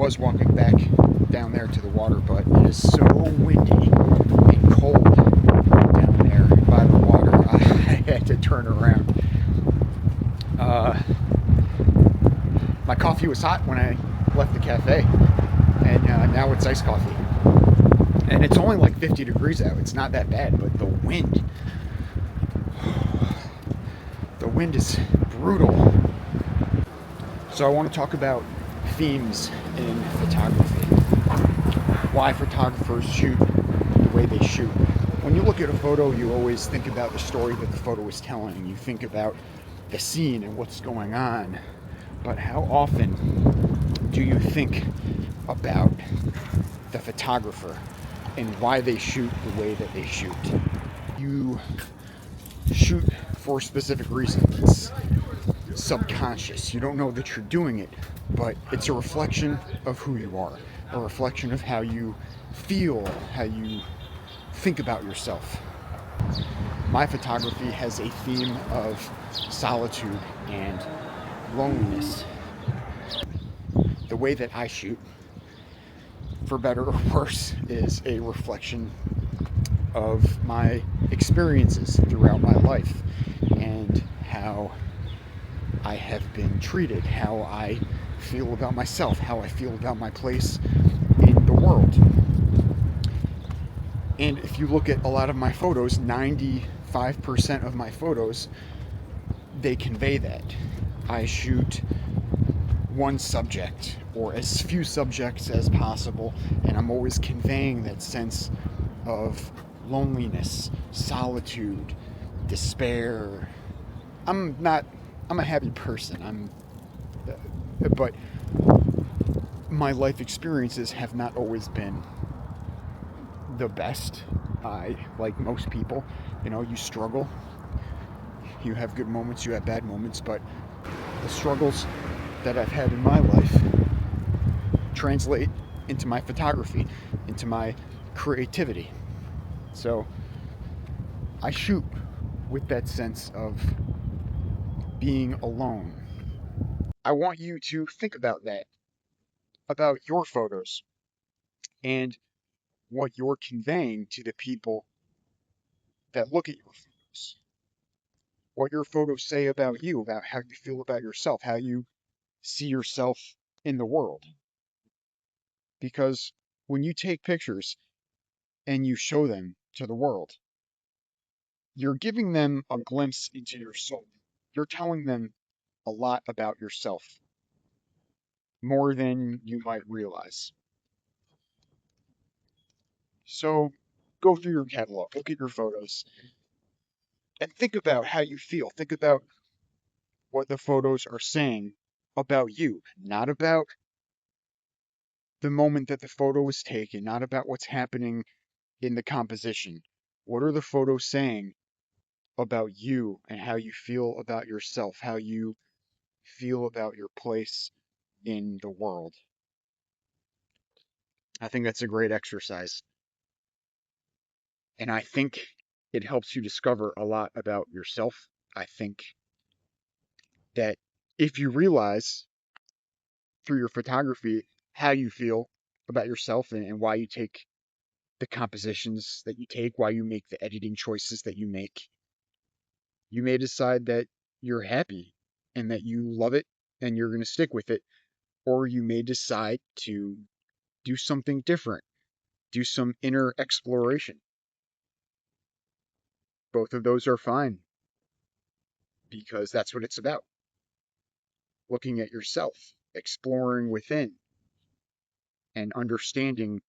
was walking back down there to the water, but it is so windy and cold down there by the water. I had to turn around. My coffee was hot when I left the cafe, and now it's iced coffee. And it's only like 50 degrees out. It's not that bad, but the wind is brutal. So I want to talk about themes in photography. Why photographers shoot the way they shoot. When you look at a photo, you always think about the story that the photo is telling. You think about the scene and what's going on. But how often do you think about the photographer and why they shoot the way that they shoot? You shoot for a specific reason. It's subconscious. You don't know that you're doing it, but it's a reflection of who you are, a reflection of how you feel, how you think about yourself. My photography has a theme of solitude and loneliness. The way that I shoot, for better or worse, is a reflection of my experiences throughout my life and how I have been treated, how I feel about myself, how I feel about my place in the world. And if you look at a lot of my photos, 95% of my photos, they convey that. I shoot one subject or as few subjects as possible, and I'm always conveying that sense of loneliness, solitude, despair. I'm a happy person. But my life experiences have not always been the best. Like most people, you struggle. You have good moments, you have bad moments, but the struggles that I've had in my life translate into my photography, into my creativity. So I shoot with that sense of being alone. I want you to think about that, about your photos and what you're conveying to the people that look at your photos. What your photos say about you, about how you feel about yourself, how you see yourself in the world. Because when you take pictures and you show them to the world, you're giving them a glimpse into your soul. You're telling them a lot about yourself, more than you might realize. So go through your catalog, look at your photos, and think about how you feel. Think about what the photos are saying about you, not about the moment that the photo was taken, not about what's happening in the composition. What are the photos saying about you and how you feel about yourself, how you feel about your place in the world? I think that's a great exercise. And I think it helps you discover a lot about yourself. I think that if you realize through your photography how you feel about yourself and why you take the compositions that you take, why you make the editing choices that you make, you may decide that you're happy and that you love it and you're going to stick with it. Or you may decide to do something different, do some inner exploration. Both of those are fine because that's what it's about. Looking at yourself, exploring within, and understanding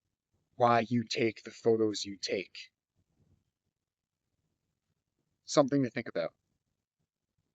why you take the photos you take. Something to think about.